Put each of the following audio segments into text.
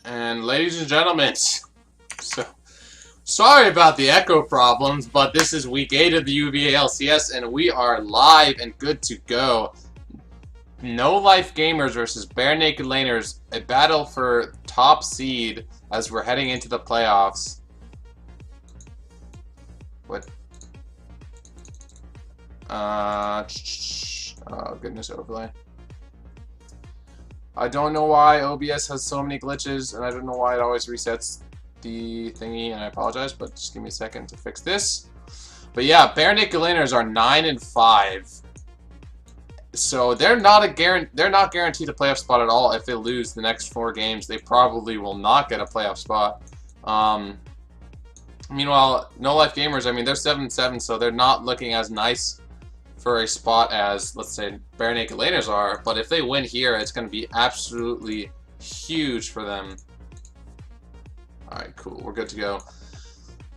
And ladies and gentlemen, so sorry about the echo problems, but this is week 8 of the UVA LCS, and we are live and good to go. No Life Gamers versus Bare Naked Laners, a battle for top seed as we're heading into the playoffs. What? Oh goodness, overlay. I don't know why OBS has so many glitches, and I don't know why it always resets the thingy, and I apologize, but just give me a second to fix this. But yeah, Bare Naked Laners are 9-5. So they're not guaranteed a playoff spot at all. If they lose the next 4 games, they probably will not get a playoff spot. Meanwhile, No Life Gamers, I mean, they're 7-7, so they're not looking as nice for a spot as, let's say, Bare Naked Laners are. But if they win here, it's going to be absolutely huge for them. Alright, cool. We're good to go.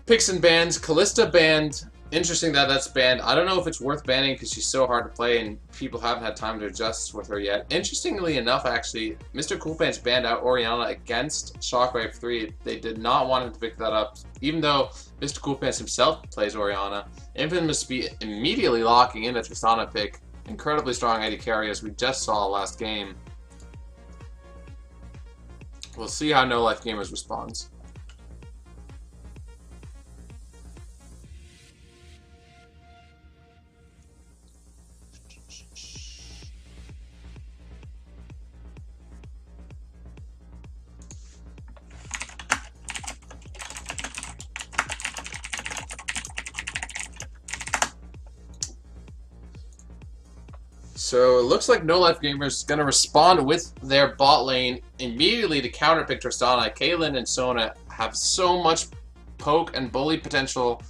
Picks and bans. Callista banned. Interesting that that's banned. I don't know if it's worth banning because she's so hard to play and people haven't had time to adjust with her yet. Interestingly enough, actually, Mr. Coolpants banned out Orianna against Shockwave 3. They did not want him to pick that up, even though Mr. Coolpants himself plays Orianna. Infamous must be immediately locking in a Tristana pick. Incredibly strong AD carry, as we just saw last game. We'll see how No Life Gamers responds. So it looks like No Life Gamers is going to respond with their bot lane immediately to counterpick Tristana. Caitlyn and Sona have so much poke and bully potential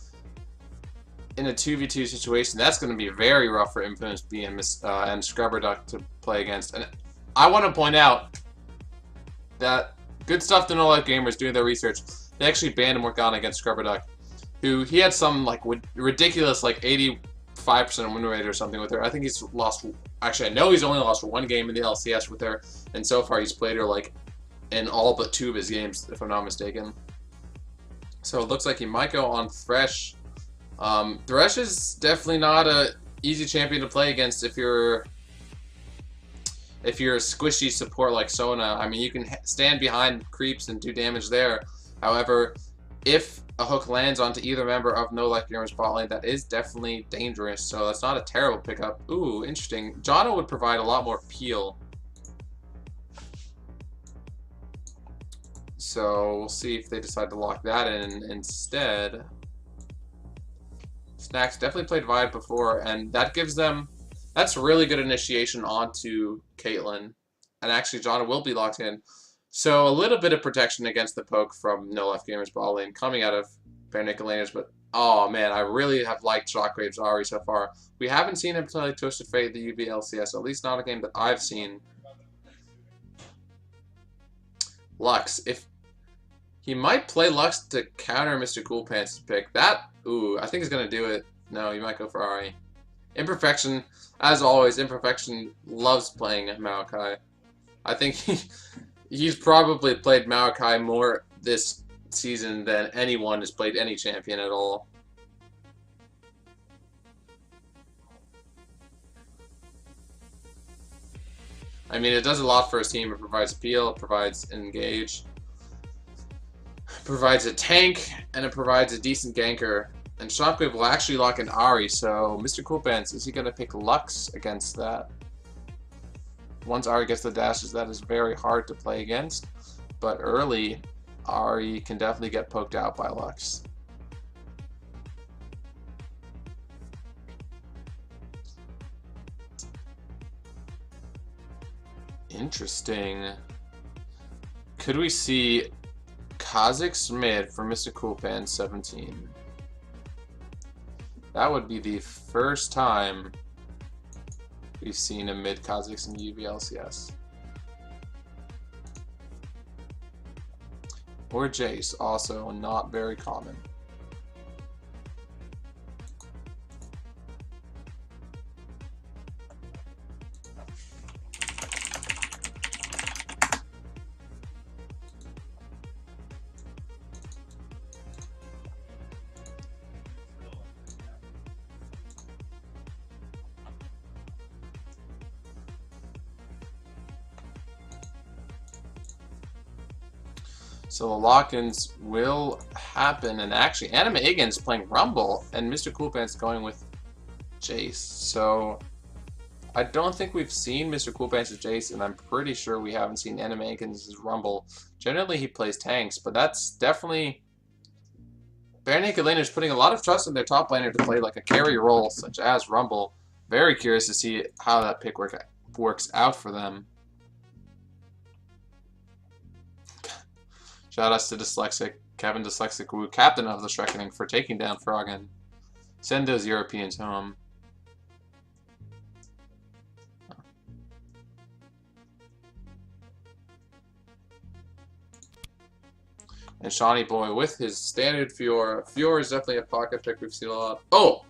in a 2v2 situation. That's going to be very rough for Infamous B and Scrubber Duck to play against. And I want to point out that good stuff to No Life Gamers doing their research. They actually banned Morgana against Scrubber Duck, who he had some like ridiculous like 85% win rate or something with her. I think he's lost. Actually, I know he's only lost 1 game in the LCS with her, and so far he's played her like in all but 2 of his games, if I'm not mistaken. So it looks like he might go on Thresh. Thresh is definitely not a easy champion to play against if you're a squishy support like Sona. I mean, you can stand behind creeps and do damage there. However, if a hook lands onto either member of No Life Gamers bot lane, that is definitely dangerous, so that's not a terrible pickup. Ooh, interesting. Janna would provide a lot more peel. So we'll see if they decide to lock that in instead. Snacks definitely played Vibe before, and that gives them... That's really good initiation onto Caitlyn. And actually, Janna will be locked in. So a little bit of protection against the poke from No Life Gamers bot lane coming out of Bare Naked Laners, but oh man, I really have liked Shockwave's Ahri so far. We haven't seen him play Twisted Fate the UV LCS, at least not a game that I've seen. Lux, if he might play Lux to counter Mr. Coolpants' pick. That, ooh, I think he's gonna do it. No, he might go for Ahri. Imperfection, as always, Imperfection loves playing Maokai. I think he's probably played Maokai more this season than anyone has played any champion at all. I mean, it does a lot for his team. It provides appeal, it provides engage, it provides a tank, and it provides a decent ganker. And Shockwave will actually lock in Ahri, so Mr. Coolpants, is he going to pick Lux against that? Once Ahri gets the dashes, that is very hard to play against. But early, Ahri can definitely get poked out by Lux. Interesting. Could we see Kha'Zix mid for Mr. Coolpants 17? That would be the first time we've seen a mid Kha'Zix in UV LCS. Or Jace, also not very common. So the lock-ins will happen, and actually Anime Higgins playing Rumble, and Mr. Coolpants going with Jace. So I don't think we've seen Mr. Coolpants as Jace, and I'm pretty sure we haven't seen Anime Higgins as Rumble. Generally he plays tanks, but that's definitely... Bare Naked Laners putting a lot of trust in their top laner to play like a carry role, such as Rumble. Very curious to see how that pick works out for them. Shout outs to Dyslexic, Kevin Dyslexic Wu, captain of the Shrekkening, for taking down Froggen. Send those Europeans home. And Shawnee Boy with his standard Fiora. Fiora is definitely a pocket pick we've seen a lot. Oh!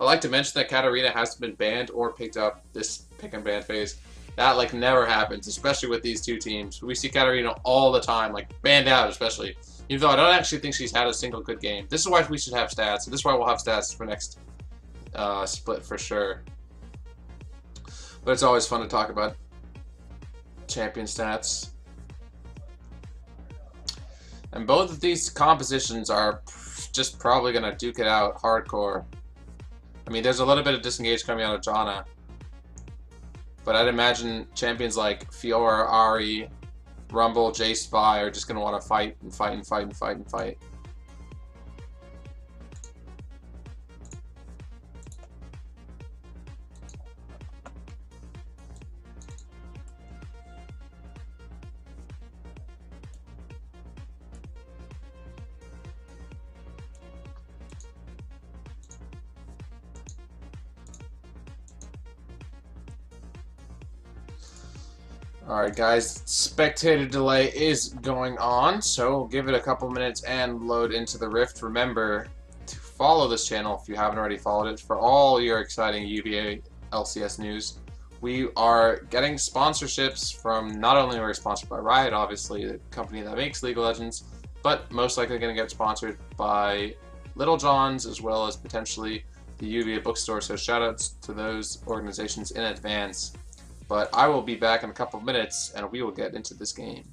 I'd like to mention that Katarina hasn't been banned or picked up this pick and ban phase. That, like, never happens, especially with these two teams. We see Katarina all the time, like, banned out especially. Even though I don't actually think she's had a single good game. This is why we should have stats. This is why we'll have stats for next split for sure. But it's always fun to talk about champion stats. And both of these compositions are just probably going to duke it out hardcore. I mean, there's a little bit of disengage coming out of Janna. But I'd imagine champions like Fiora, Ahri, Rumble, Jace, Vi are just going to want to fight and fight and fight and fight and fight. Alright guys, spectator delay is going on, so we'll give it a couple minutes and load into the Rift. Remember to follow this channel if you haven't already followed it for all your exciting UVA LCS news. We are getting sponsorships from, not only are we sponsored by Riot, obviously, the company that makes League of Legends, but most likely going to get sponsored by Little John's as well as potentially the UVA bookstore, so shoutouts to those organizations in advance. But I will be back in a couple of minutes, and we will get into this game.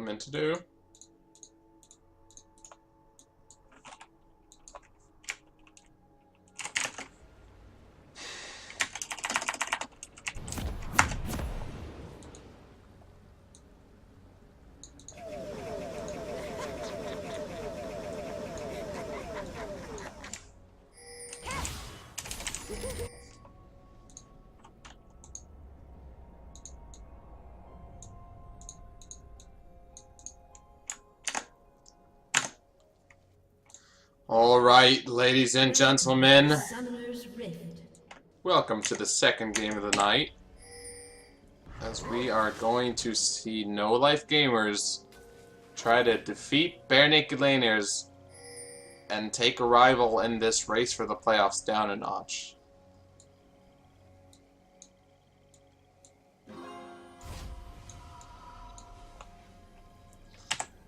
meant to do. Alright, ladies and gentlemen, welcome to the second game of the night, as we are going to see No Life Gamers try to defeat Bare Naked Laners and take a rival in this race for the playoffs down a notch.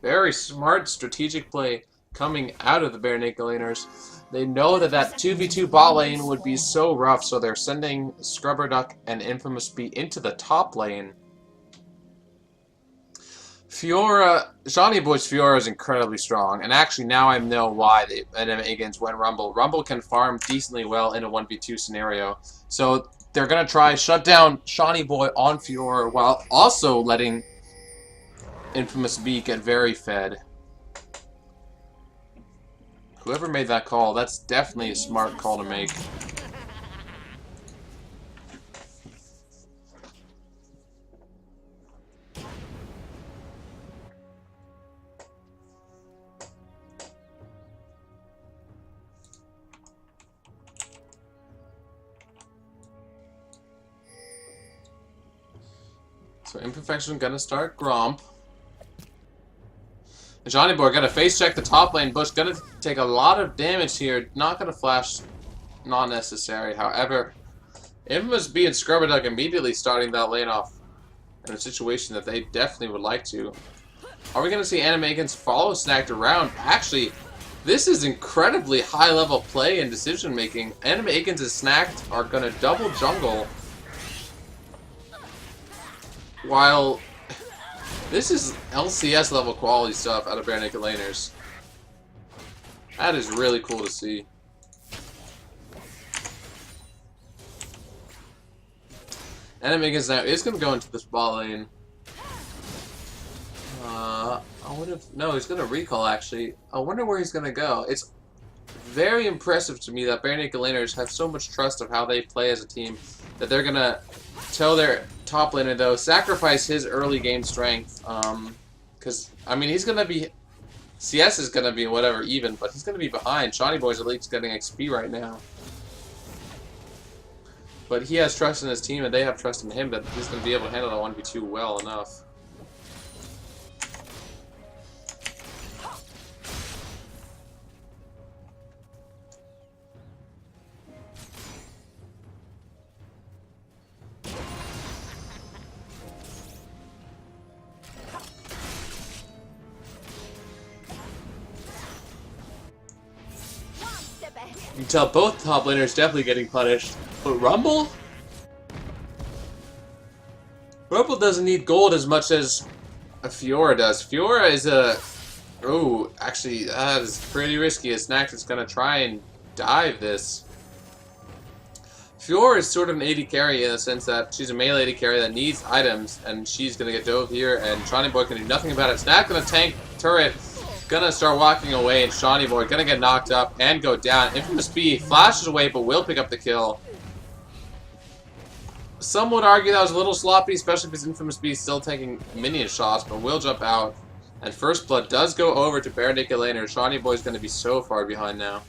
Very smart strategic play coming out of the Bare Naked Laners. They know that that 2v2 bot lane would be so rough, so they're sending Scrubber Duck and Infamous B into the top lane. Fiora, Johnny Boy's Fiora is incredibly strong, and actually now I know why the enemy against went Rumble. Rumble can farm decently well in a 1v2 scenario, so they're going to try shut down Shawnee Boy on Fiora while also letting Infamous B get very fed. Whoever made that call, that's definitely a smart call to make. So Imperfection gonna start Gromp. Johnny Boy gonna face check the top lane. Bush gonna take a lot of damage here. Not gonna flash, not necessary. However, Infamous B and Scrubber Duck immediately starting that lane off in a situation that they definitely would like to. Are we gonna see Animagans follow Snacked around? Actually, this is incredibly high level play and decision making. Animagans and Snacked are gonna double jungle, while this is LCS level quality stuff out of Bare Naked Laners. That is really cool to see. Animagans now is going to go into this ball lane. I wonder if... No, he's going to recall, actually. I wonder where he's going to go. It's very impressive to me that Bare Naked Laners have so much trust of how they play as a team that they're going to tell their top laner, though, sacrifice his early game strength. Because, I mean, he's going to be... CS is going to be whatever, even, but he's going to be behind. Shawnee Boy's at least getting XP right now. But he has trust in his team, and they have trust in him that he's going to be able to handle the 1v2 well enough. You can tell both top laners definitely getting punished. But Rumble? Rumble doesn't need gold as much as a Fiora does. Fiora is a... Oh, actually, that is pretty risky. As Snack is going to try and dive this. Fiora is sort of an AD carry in the sense that she's a melee AD carry that needs items, and she's going to get dove here, and Shawnee Boy can do nothing about it. Snack going to tank turret. Gonna start walking away, and Shawnee Boy gonna get knocked up and go down. Infamous B flashes away, but will pick up the kill. Some would argue that was a little sloppy, especially because Infamous B is still taking minion shots, but will jump out. And First Blood does go over to Bare Naked Laner. Shawnee Boy's gonna be so far behind now.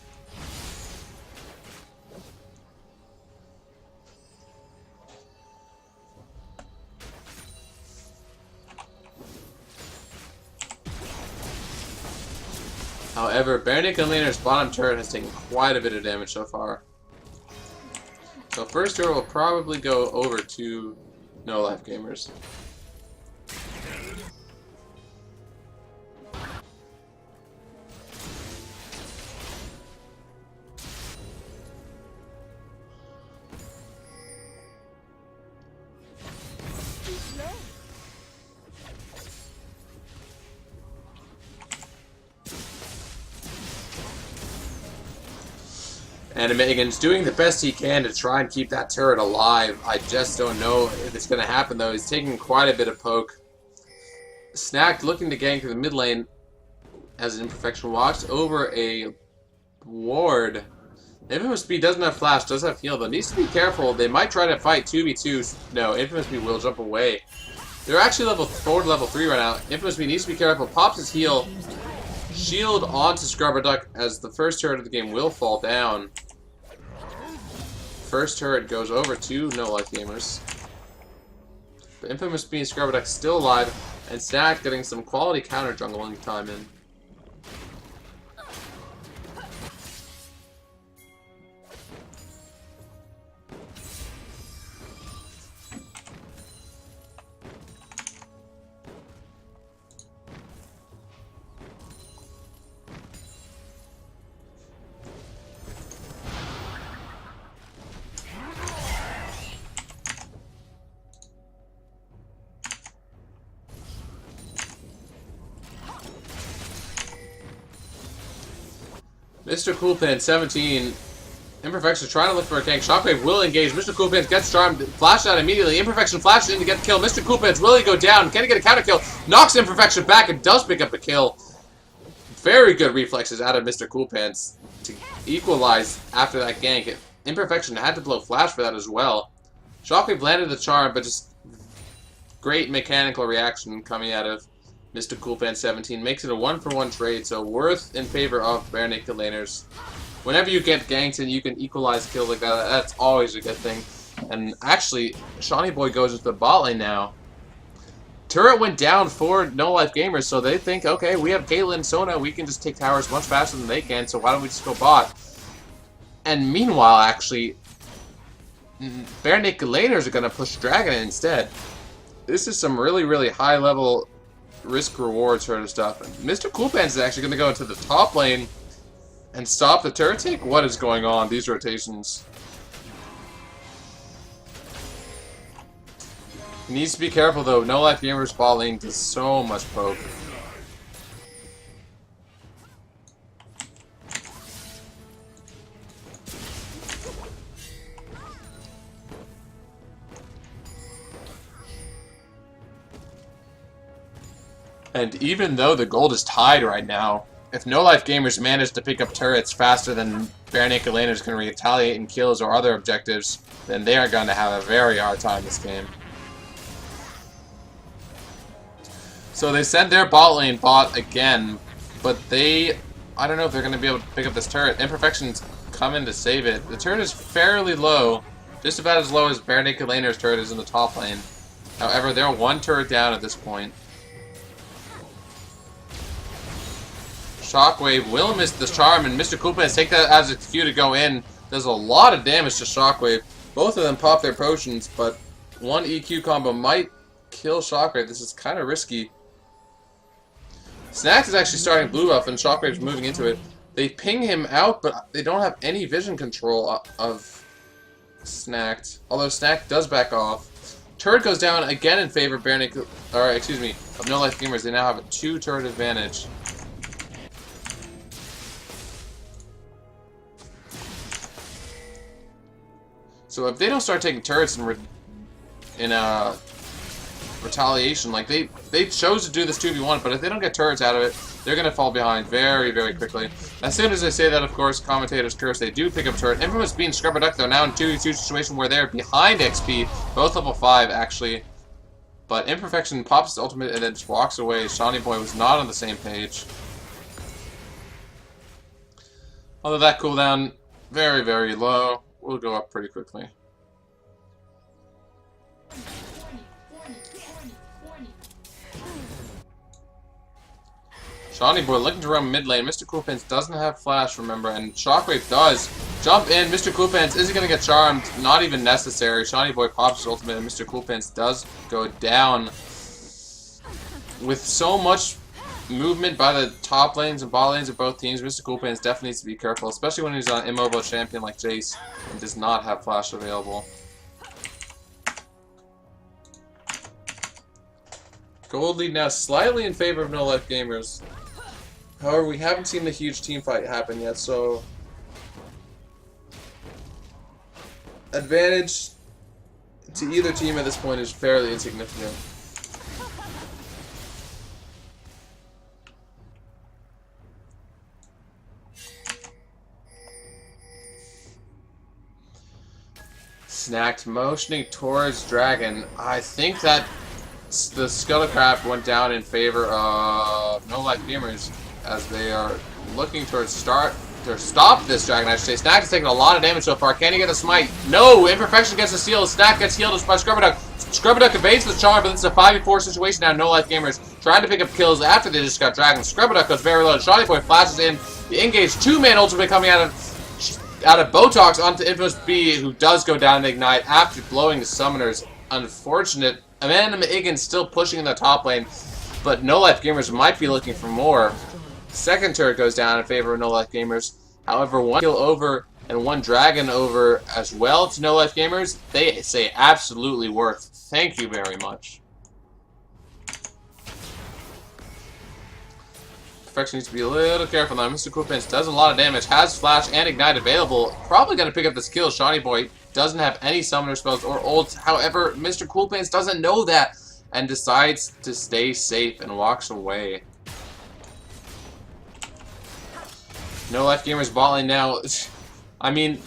However, Bare Naked Laner's bottom turret has taken quite a bit of damage so far. So first turret will probably go over to No Life Gamers. And Megan's doing the best he can to try and keep that turret alive. I just don't know if it's going to happen, though. He's taking quite a bit of poke. Snack looking to gank through the mid lane as an imperfection walks over a ward. Infamous B doesn't have flash, does have heal, though. Needs to be careful. They might try to fight 2v2. No, Infamous B will jump away. They're actually level 4 to level 3 right now. Infamous B needs to be careful. Pops his heal. Shield onto Scrubber Duck as the first turret of the game will fall down. First turret goes over to No Life Gamers. But Infamous B and Scrubber Duck still alive, and Snack getting some quality counter jungling time in. Mr. Coolpan 17. Imperfection trying to look for a gank. Shockwave will engage. Mr. Coolpan gets charmed. Flash out immediately. Imperfection flashes in to get the kill. Mr. Coolpan's willing to go down. Can he get a counter kill? Knocks Imperfection back and does pick up a kill. Very good reflexes out of Mr. Coolpants to equalize after that gank. Imperfection had to blow flash for that as well. Shockwave landed the charm, but just great mechanical reaction coming out of Mr. Coolpan 17 makes it a 1-for-1 trade, so worth in favor of bare naked laners. Whenever you get ganked and you can equalize kills like that, that's always a good thing. And actually, Shawnee Boy goes into the bot lane now. Turret went down for No Life Gamers, so they think, okay, we have Caitlyn and Sona, we can just take towers much faster than they can, so why don't we just go bot? And meanwhile, actually, bare naked laners are going to push Dragon instead. This is some really, really high level risk-reward sort of stuff. And Mr. Coolpants is actually going to go into the top lane and stop the turret take? What is going on? These rotations. He needs to be careful though. No Life Gamers bot lane does so much poke. And even though the gold is tied right now, if No Life Gamers manage to pick up turrets faster than bare naked laners can retaliate in kills or other objectives, then they are going to have a very hard time this game. So they sent their bot lane bot again, but I don't know if they're going to be able to pick up this turret. Imperfections come in to save it. The turret is fairly low, just about as low as bare naked laner's turret is in the top lane. However, they're one turret down at this point. Shockwave will miss the charm, and Mr. Coolpants take that as a Q to go in. Does a lot of damage to Shockwave. Both of them pop their potions, but one EQ combo might kill Shockwave. This is kind of risky. Snack is actually starting blue buff, and Shockwave's moving into it. They ping him out, but they don't have any vision control of Snacked. Although Snack does back off. Turret goes down again in favor of of No Life Gamers. They now have a 2-turret advantage. So if they don't start taking turrets in retaliation, like they chose to do this 2v1, but if they don't get turrets out of it, they're going to fall behind very, very quickly. As soon as I say that, of course, commentators curse, they do pick up turret. Infamous being Scrubber Duck, though, now in a 2v2 situation where they're behind XP, both level 5, actually. But Imperfection pops his ultimate and then just walks away. Shawnee Boy was not on the same page. Although that cooldown, very, very low. Will go up pretty quickly. Shawnee Boy looking to run mid lane. Mr. Coolpants doesn't have flash, remember, and Shockwave does. Jump in. Mr. Coolpants isn't going to get charmed. Not even necessary. Shawnee Boy pops his ultimate, and Mr. Coolpants does go down. With so much movement by the top lanes and bot lanes of both teams, Mr. Coolpants definitely needs to be careful, especially when he's on an immobile champion like Jace and does not have flash available. Gold lead now slightly in favor of No Life Gamers. However, we haven't seen the huge team fight happen yet, so advantage to either team at this point is fairly insignificant. Snacked motioning towards Dragon. I think that the Scuttlecraft went down in favor of No Life Gamers as they are looking towards stop this Dragon, I should say. Snack is taking a lot of damage so far. Can he get the smite? No! Imperfection gets the steal. Snack gets healed by Scrubberduck. Scrubberduck evades the charge, but this is a 5v4 situation now. No Life Gamers trying to pick up kills after they just got Dragon. Scrubberduck goes very low. Shotty Boy flashes in. The engage two-man ultimate coming out of Botox onto Infamous B, who does go down and ignite after blowing the summoners. Unfortunate. Amanda Igan still pushing in the top lane, but No Life Gamers might be looking for more. Second turret goes down in favor of No Life Gamers. However, one kill over and one dragon over as well to No Life Gamers. They say absolutely worth. Thank you very much. Perfection needs to be a little careful now. Mr. Coolpants does a lot of damage, has Flash and Ignite available. Probably going to pick up this kill. Shoddy Boy doesn't have any summoner spells or ults. However, Mr. Coolpants doesn't know that and decides to stay safe and walks away. No Life Gamers bot lane now. I mean,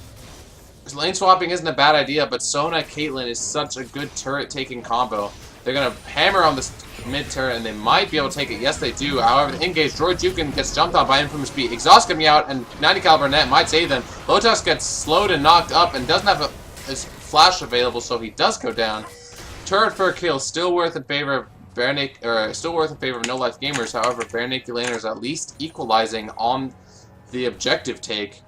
lane swapping isn't a bad idea, but Sona Caitlyn is such a good turret-taking combo. They're going to hammer on this mid-turret, and they might be able to take it. Yes, they do. However, the engage, Droid Jukin gets jumped on by Infamous B. Exhaust coming out, and 90 caliber net might save them. Lotus gets slowed and knocked up, and doesn't have his flash available, so he does go down. Turret for a kill, still worth in favor of still worth in favor of No Life Gamers. However, Bare Naked Laner is at least equalizing on the objective take.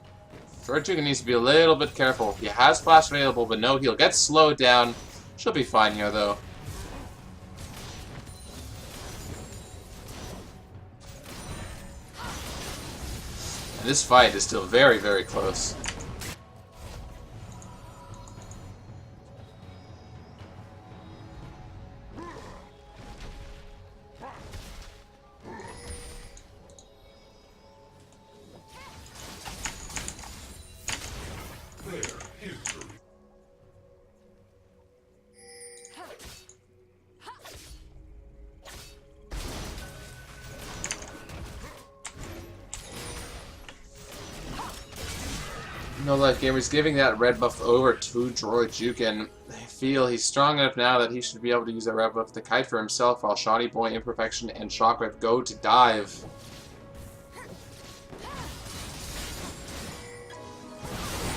Droid Jukin needs to be a little bit careful. He has flash available, but no heal. Gets slowed down. She'll be fine here, though. This fight is still very, very close. No Life Gamers giving that red buff over to Droid Jukin. I feel he's strong enough now that he should be able to use that red buff to kite for himself while Shoddy Boy, Imperfection, and Shockwave go to dive.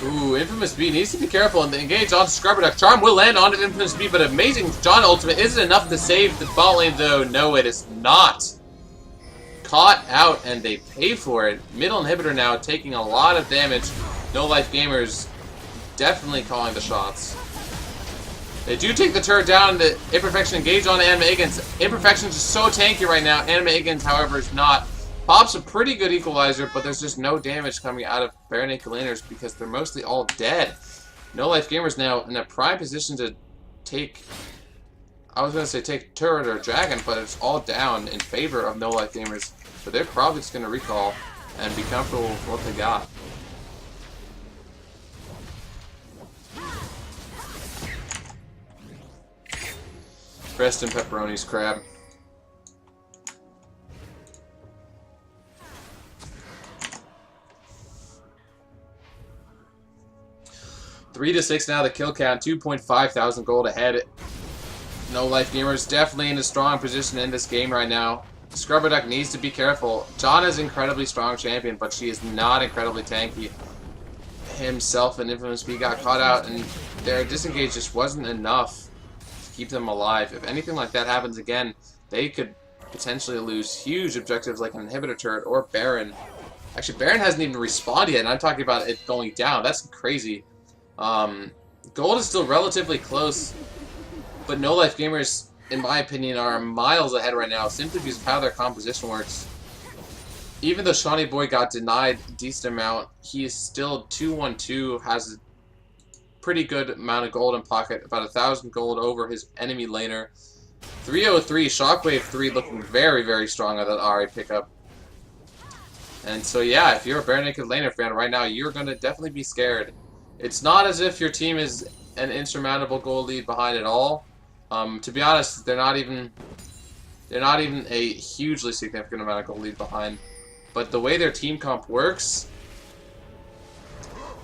Ooh, Infamous B needs to be careful and engage onto Scrubberduck. Charm will land onto Infamous B, but Amazing John Ultimate isn't enough to save the bot lane, though. No, it is not. Caught out, and they pay for it. Middle inhibitor now taking a lot of damage. No Life Gamers definitely calling the shots. They do take the turret down. The Imperfection engage on Anima Higgins. Imperfection is just so tanky right now. Anima Higgins, however, is not. Pop's a pretty good equalizer, but there's just no damage coming out of Bare Naked Laners because they're mostly all dead. No Life Gamers now in a prime position to take... I was going to say take turret or dragon, but it's all down in favor of No Life Gamers. So they're probably just going to recall and be comfortable with what they got. Rest in pepperoni's crab. Three to 6 now, the kill count, 2.5 thousand gold ahead. No Life Gamers definitely in a strong position in this game right now. Scrubberduck needs to be careful. John is an incredibly strong champion, but she is not incredibly tanky. Himself and Infamous B got caught out, and their disengage just wasn't enough to keep them alive. If anything like that happens again, they could potentially lose huge objectives like an inhibitor turret or Baron. Actually, Baron hasn't even respawned yet, and I'm talking about it going down. That's crazy. Gold is still relatively close, but No Life Gamers, in my opinion, are miles ahead right now simply because of how their composition works. Even though Shawnee Boy got denied a decent amount, he is still 2-1-2, has a pretty good amount of gold in pocket, about 1,000 gold over his enemy laner. 303, Shockwave 3 looking very, very strong on that RA pickup. And so yeah, if you're a Bare Naked Laner fan right now, you're going to definitely be scared. It's not as if your team is an insurmountable goal lead behind at all. To be honest, they're not even a hugely significant amount of goal lead behind. But the way their team comp works,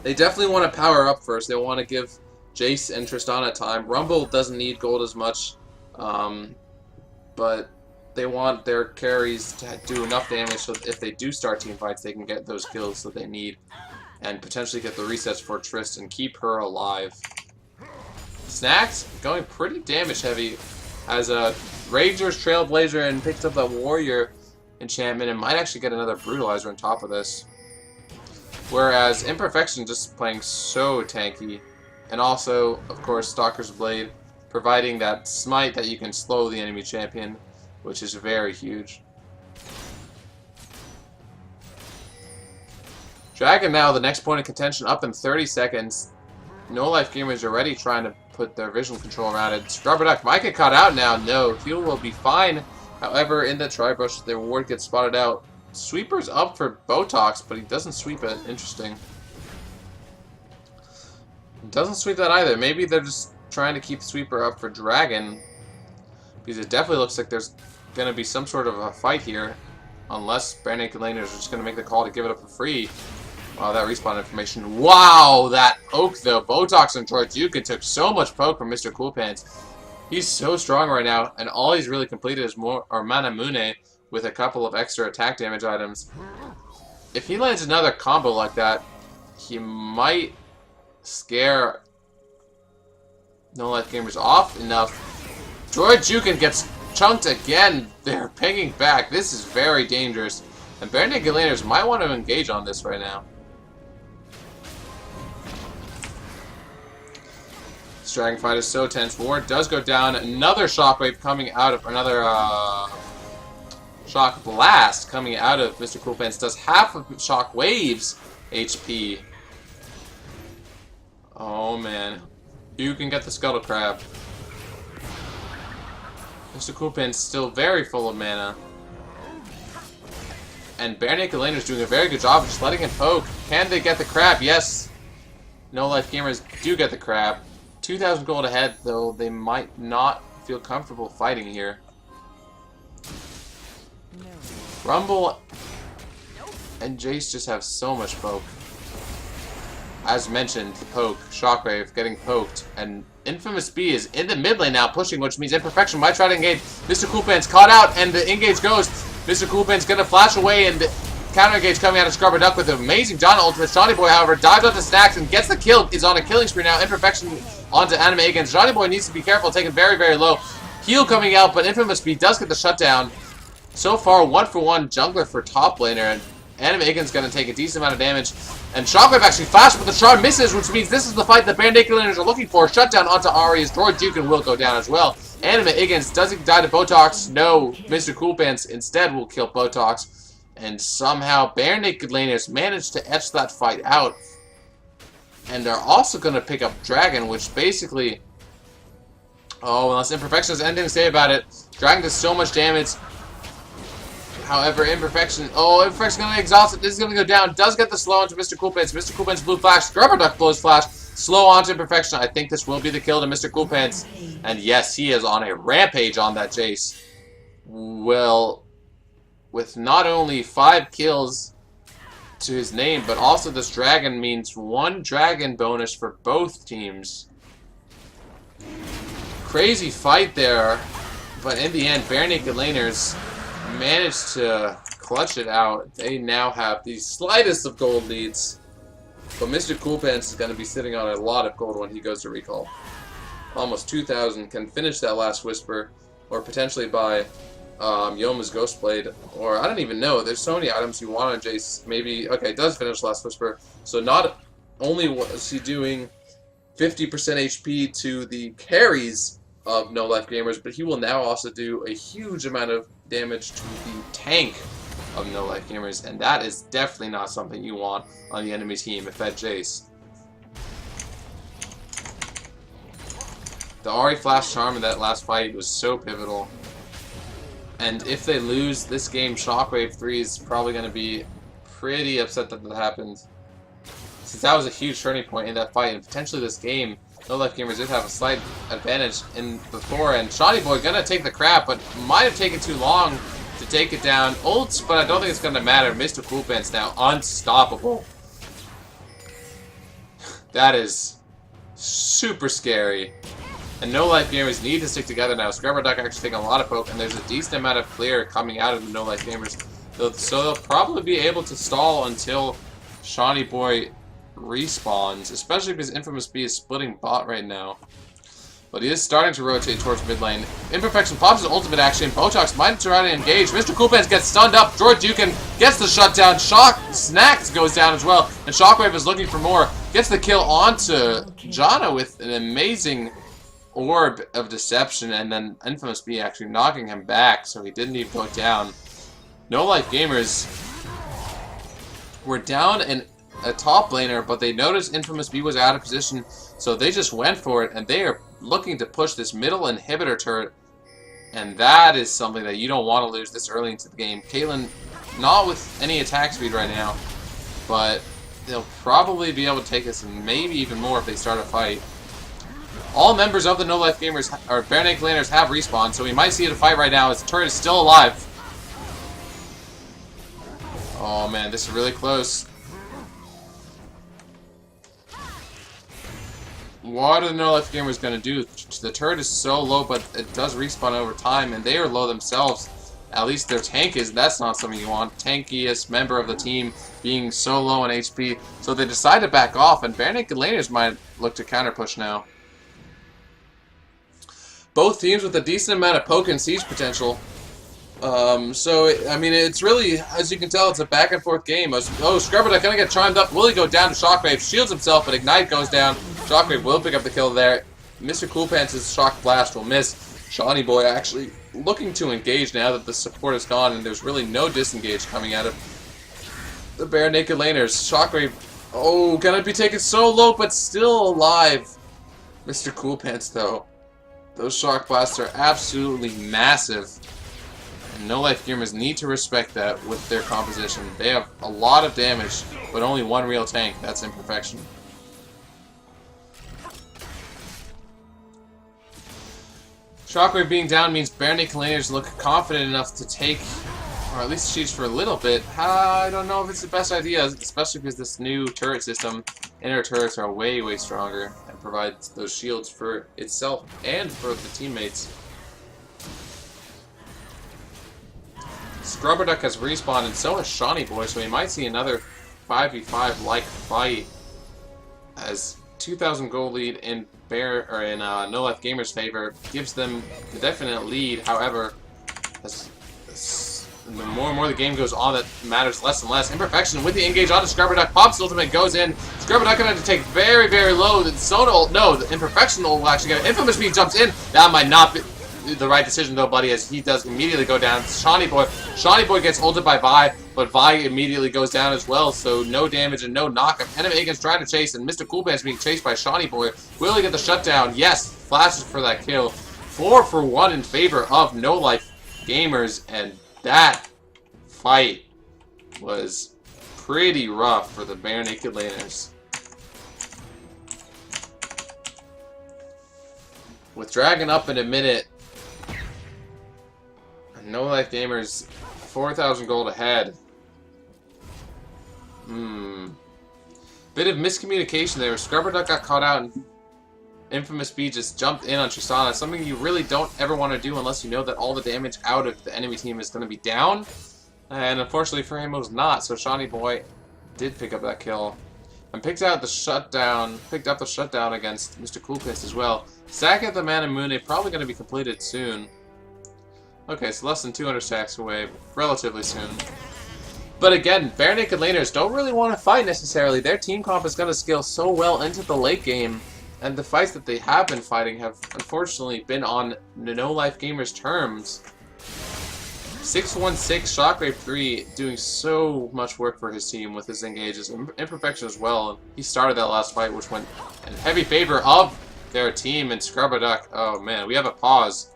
they definitely want to power up first. They want to give Jace and Tristana time. Rumble doesn't need gold as much, but they want their carries to do enough damage so that if they do start team fights, they can get those kills that they need and potentially get the resets for Trist and keep her alive. Snacks going pretty damage heavy as a Rager's Trailblazer and picks up that Warrior enchantment and might actually get another Brutalizer on top of this. Whereas Imperfection just playing so tanky. And also, of course, Stalker's Blade providing that smite that you can slow the enemy champion, which is very huge. Dragon now, the next point of contention, up in 30 seconds. No Life Gamers are already trying to put their vision control around it. Scrubber Duck might get caught out now. No, Heal will be fine. However, in the Tri-Brush, their ward gets spotted out. Sweeper's up for Botox, but he doesn't sweep it. Interesting. Doesn't sweep that either. Maybe they're just trying to keep Sweeper up for Dragon, because it definitely looks like there's going to be some sort of a fight here, unless Bare Naked Laners are just going to make the call to give it up for free. Wow, that respawn information. Wow, that poke though. Botox and Troydukin took so much poke from Mr. Coolpants. He's so strong right now, and all he's really completed is Manamune with a couple of extra attack damage items. If he lands another combo like that, he might scare No Life Gamers off enough. Troydukin gets chunked again. They're pinging back. This is very dangerous. And Bare Naked Laners might want to engage on this right now. This dragon fight is so tense. Ward does go down. Another shockwave coming out of another shock blast coming out of Mr. Coolpants. Does half of Shockwave's HP. Oh man. You can get the Scuttle Crab. Mr. Coolpants still very full of mana. And Bare Naked Laners doing a very good job of just letting it poke. Can they get the crab? Yes. No Life Gamers do get the crab. 2,000 gold ahead, though they might not feel comfortable fighting here. Rumble and Jace just have so much poke. As mentioned, poke, Shockwave getting poked, and Infamous B is in the mid lane now pushing, which means Imperfection might try to engage. Mr. Coolpants caught out, and the engage goes. Mr. Coolpants gonna flash away, and counter engage coming out of Scrubber Duck with an amazing John ultimate. Johnny Boy, however, dives onto Snacks and gets the kill. Is on a killing spree now. Imperfection onto Anime against Johnny Boy needs to be careful, taken very, very low. Heal coming out, but Infamous B does get the shutdown. So far, 1-for-1 jungler for top laner, and Anime Aigen's gonna take a decent amount of damage. And Shockwave actually flashed, but the shard misses, which means this is the fight that Bare Naked Laners are looking for. Shutdown onto Ari's. Troydukin will go down as well. Anime Aigens doesn't die to Botox. No, Mr. Coolpants instead will kill Botox. And somehow Bare Naked Laners managed to etch that fight out. And they're also going to pick up Dragon, which basically... Oh, unless Imperfection has anything to say about it. Dragon does so much damage. However, Imperfection... Oh, Imperfection's going to exhaust it. This is going to go down. Does get the slow onto Mr. Coolpants. Mr. Coolpants blue flash. Scrubber Duck blows flash. Slow onto Imperfection. I think this will be the kill to Mr. Coolpants. And yes, he is on a rampage on that Jace. Well, with not only 5 kills to his name, but also this dragon means 1 dragon bonus for both teams. Crazy fight there. But in the end, Bare Naked Laners managed to clutch it out. They now have the slightest of gold leads. But Mr. Coolpants is going to be sitting on a lot of gold when he goes to recall. Almost 2,000. Can finish that last Whisper. Or potentially buy Yoma's Ghostblade. Or I don't even know. There's so many items you want on Jace. Maybe... Okay, it does finish last Whisper. So not only was he doing 50% HP to the carries of No Life Gamers, but he will now also do a huge amount of damage to the tank of No Life Gamers, and that is definitely not something you want on the enemy team if that Jace. The Ahri Flash Charm in that last fight was so pivotal. And if they lose this game, Shockwave 3 is probably going to be pretty upset that that happened. since that was a huge turning point in that fight, and potentially this game, No Life Gamers did have a slight advantage in before, and Shoddy Boy gonna take the crap, but might have taken too long to take it down. Ults, but I don't think it's gonna matter. Mr. Cool Pants now unstoppable. That is super scary. And No Life Gamers need to stick together now. Scrubber Duck actually taking a lot of poke, and there's a decent amount of clear coming out of the No Life Gamers. So they'll probably be able to stall until Shawnee Boy respawns, especially because Infamous B is splitting bot right now. But he is starting to rotate towards mid lane. Imperfection pops his ultimate action. Botox might try to engage. Mr. Coolpants gets stunned up. George Dukin gets the shutdown. Snacks goes down as well. And Shockwave is looking for more. Gets the kill onto Jana with an amazing orb of deception. And then Infamous B actually knocking him back, so he didn't even go down. No Life Gamers were down in a top laner, but they noticed Infamous B was out of position, so they just went for it, and they are looking to push this middle inhibitor turret, and that is something that you don't want to lose this early into the game. Caitlyn, not with any attack speed right now, but they'll probably be able to take this, and maybe even more if they start a fight. All members of the No Life Gamers, or Bare Naked Laners, have respawned, so we might see it a fight right now as the turret is still alive. Oh man, this is really close. What are the No Life Gamers going to do? The turret is so low, but it does respawn over time, and they are low themselves. At least their tank is. That's not something you want. Tankiest member of the team being so low on HP. So they decide to back off, and Bare Naked Laners might look to counter push now. Both teams with a decent amount of poke and siege potential. I mean, it's really, as you can tell, it's a back and forth game. Oh, Scrubberduck gonna get chimed up. Will he go down to Shockwave? Shields himself, but Ignite goes down. Shockwave will pick up the kill there. Mr. Coolpants' Shock Blast will miss. Shawnee Boy actually looking to engage now that the support is gone, and there's really no disengage coming out of the Bare Naked Laners. Shockwave, oh, gonna be taken so low, but still alive. Mr. Coolpants, though, those Shock Blasts are absolutely massive. And No Life Gamers need to respect that with their composition. They have a lot of damage, but only one real tank. That's Imperfection. Shockwave being down means Bare Naked Laners look confident enough to take, or at least cheat for a little bit. I don't know if it's the best idea, especially because this new turret system, inner turrets are way, way stronger and provides those shields for itself and for the teammates. Scrubberduck has respawned, and so has Shawnee Boy, so we might see another 5v5-like fight as 2,000 gold lead in No Life Gamers' favor gives them the definite lead. However, the more and more the game goes on, that matters less and less. Imperfection with the engage onto Scrubberduck. Pops ultimate goes in. Scrubberduck gonna have to take very, very low. The Imperfection will actually get it. Infamous B jumps in. That might not be the right decision though, buddy, as he does immediately go down. Shawnee Boy gets ulted by Vi, but Vi immediately goes down as well, so no damage and no knockup. Enemy Aiken's trying to chase, and Mr. Coolpants being chased by Shawnee Boy. Will he get the shutdown? Yes, flashes for that kill. 4 for 1 in favor of No Life Gamers, and that fight was pretty rough for the Bare Naked Laners. With Dragon up in a minute, No Life Gamers 4,000 gold ahead. Bit of miscommunication there. Scrubberduck got caught out and Infamous B just jumped in on Tristana. Something you really don't ever want to do unless you know that all the damage out of the enemy team is going to be down. And unfortunately for him it was not, so Shawnee Boy did pick up that kill. And picked up the shutdown against Mr. Coolpants as well. Sack at the Manamune probably going to be completed soon. Okay, so less than 200 stacks away, relatively soon. But again, Bare Naked Laners don't really want to fight necessarily. Their team comp is going to scale so well into the late game, and the fights that they have been fighting have unfortunately been on No Life Gamers' terms. 616 Shockwave 3 doing so much work for his team with his engages. Imperfection as well. He started that last fight, which went in heavy favor of their team, and Scrubberduck. Oh man, we have a pause.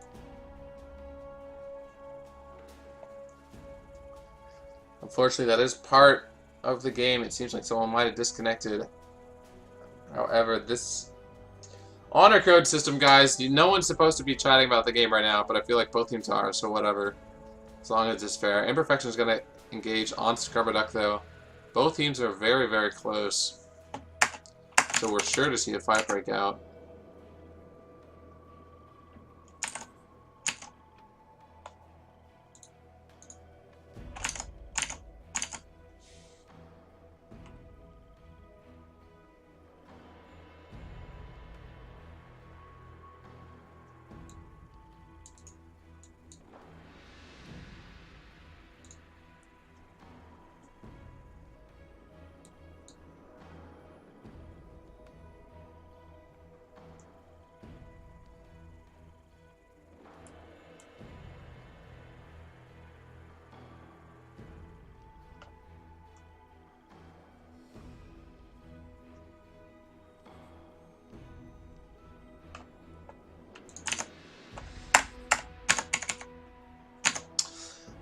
Unfortunately, that is part of the game. It seems like someone might have disconnected. However, this honor code system, guys, no one's supposed to be chatting about the game right now, but I feel like both teams are, so whatever. As long as it's fair. Imperfection is going to engage on Scrubber Duck, though. Both teams are very, very close. So we're sure to see a fight break out.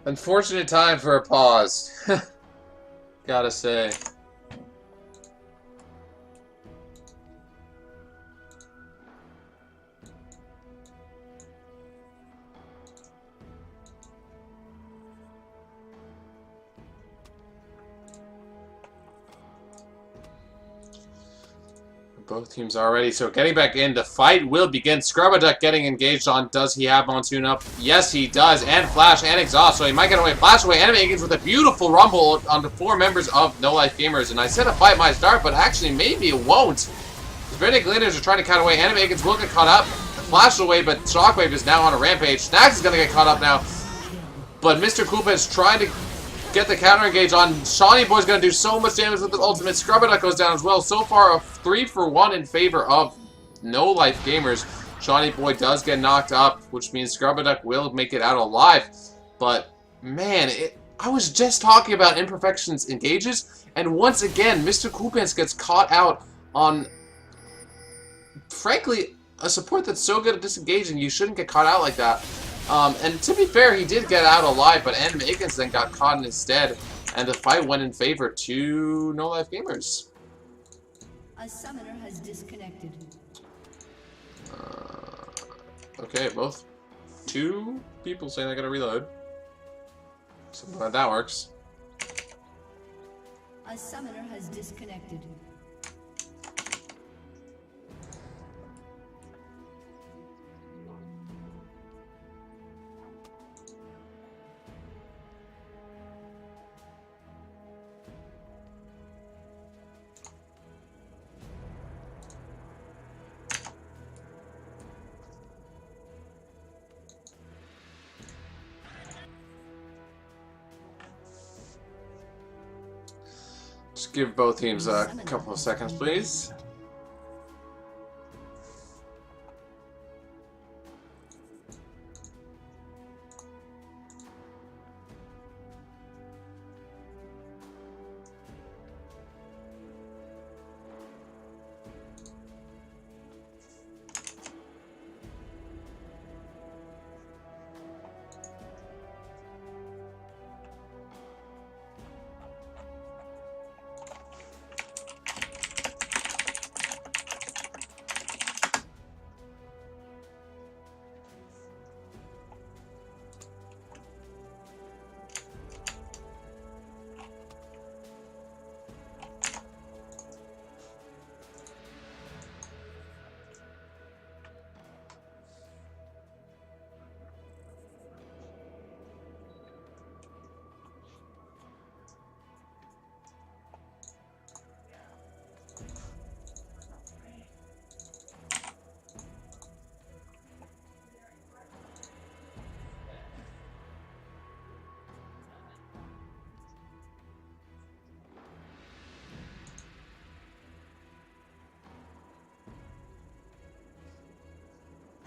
Unfortunate time for a pause. Gotta say. Both teams are ready, so getting back in, the fight will begin. Scrubberduck getting engaged on. Does he have Monsoon up? Yes, he does. And Flash and Exhaust, so he might get away. Flash away. Enemy Higgins with a beautiful rumble on the 4 members of No Life Gamers. And I said a fight might start, but actually maybe it won't. The Benedict Gliders are trying to cut away. Enemy Higgins will get caught up. Flash away, but Shockwave is now on a rampage. Snags is going to get caught up now. But Mr. Koopa is trying to get the counter engage on. Shawnee Boy's going to do so much damage with the ultimate. Scrubberduck goes down as well. So far, a 3-for-1 in favor of No Life Gamers. Shawnee Boy does get knocked up, which means Scrubberduck will make it out alive. But, man, I was just talking about Imperfections engages, and once again, Mr. Coopans gets caught out on, frankly, a support that's so good at disengaging, you shouldn't get caught out like that. And to be fair, he did get out alive, but Adam Akins then got caught in his stead, and the fight went in favor to No Life Gamers. A summoner has disconnected. Okay, both 2 people saying they're gonna reload. So glad that works. A summoner has disconnected. Just give both teams a couple of seconds, please.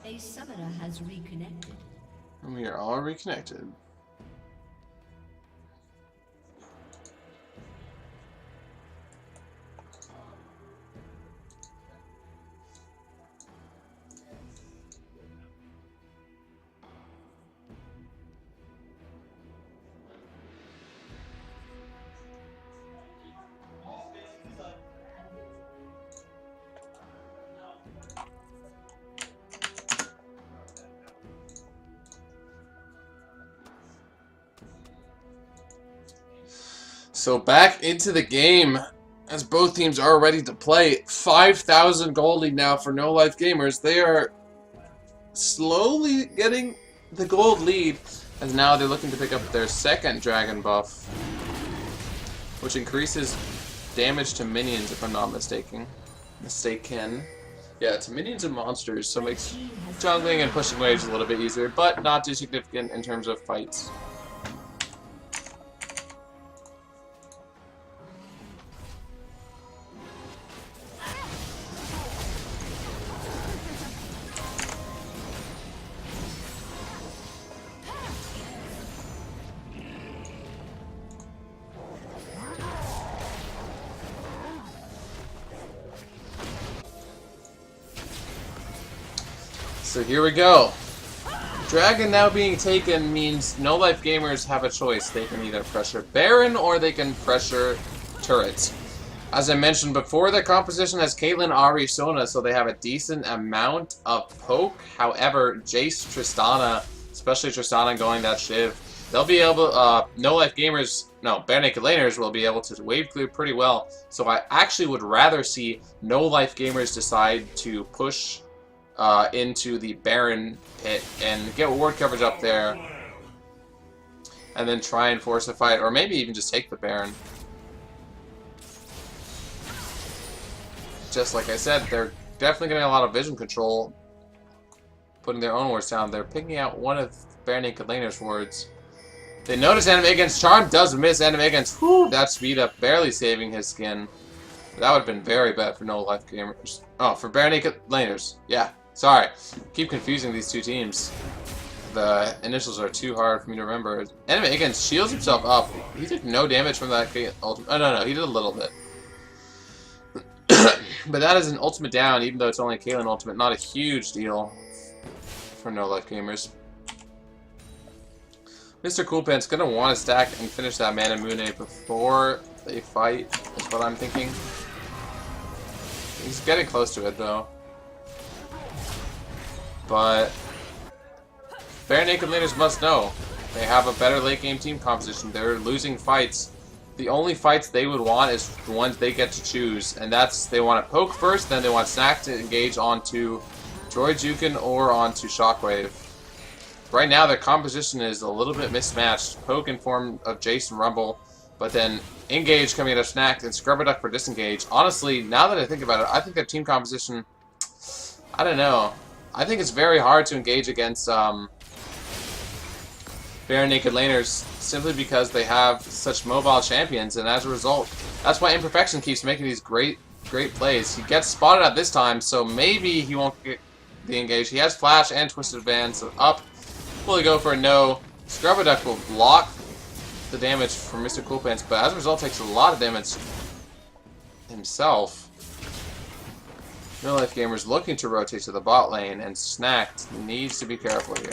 A summoner has reconnected. And we are all reconnected. So back into the game, as both teams are ready to play. 5,000 gold lead now for No Life Gamers. They are slowly getting the gold lead, as now they're looking to pick up their second dragon buff, which increases damage to minions, if I'm not mistaken. Yeah, to minions and monsters, so it makes jungling and pushing waves a little bit easier, but not too significant in terms of fights. So here we go. Dragon now being taken means No Life Gamers have a choice. They can either pressure Baron or they can pressure turrets. As I mentioned before, their composition has Caitlyn, Ahri, Sona, so they have a decent amount of poke. However, Jace, Tristana, especially Tristana going that Shiv, they'll be able, No Life Gamers, no, Bare Naked Laners will be able to wave clear pretty well. So I actually would rather see No Life Gamers decide to push into the Baron pit and get ward coverage up there, and then try and force a fight, or maybe even just take the Baron. Just like I said, they're definitely getting a lot of vision control, putting their own wards down. They're picking out one of Bare Naked Laner's wards. They notice enemy against Charm, does miss enemy against, whew, that speed up, barely saving his skin. That would have been very bad for No Life Gamers. Oh, for Bare Naked Laners, yeah. Sorry, keep confusing these two teams. The initials are too hard for me to remember. Enemy against shields himself up. He took no damage from that ultimate. Oh, no, he did a little bit. But that is an ultimate down, even though it's only a Caitlyn ultimate. Not a huge deal for No Life Gamers. Mr. Coolpants gonna want to stack and finish that Mana Moon before they fight, is what I'm thinking. He's getting close to it, though. But Bare Naked Laners must know they have a better late game team composition. They're losing fights. The only fights they would want is the ones they get to choose, and that's they want to poke first, then they want Snack to engage onto Droijukin or onto Shockwave. Right now their composition is a little bit mismatched. Poke in form of Jason Rumble, but then engage coming out of Snack and Scrubberduck for disengage. Honestly, now that I think about it, I think their team composition, I don't know. I think it's very hard to engage against Bare Naked Laners simply because they have such mobile champions, and as a result, that's why Imperfection keeps making these great plays. He gets spotted at this time, so maybe he won't get the engage. He has Flash and Twisted Band, so up. Will he go for a no? Scrubberduck will block the damage from Mr. Coolpants, but as a result takes a lot of damage himself. No Life Gamers looking to rotate to the bot lane, and Snacked needs to be careful here.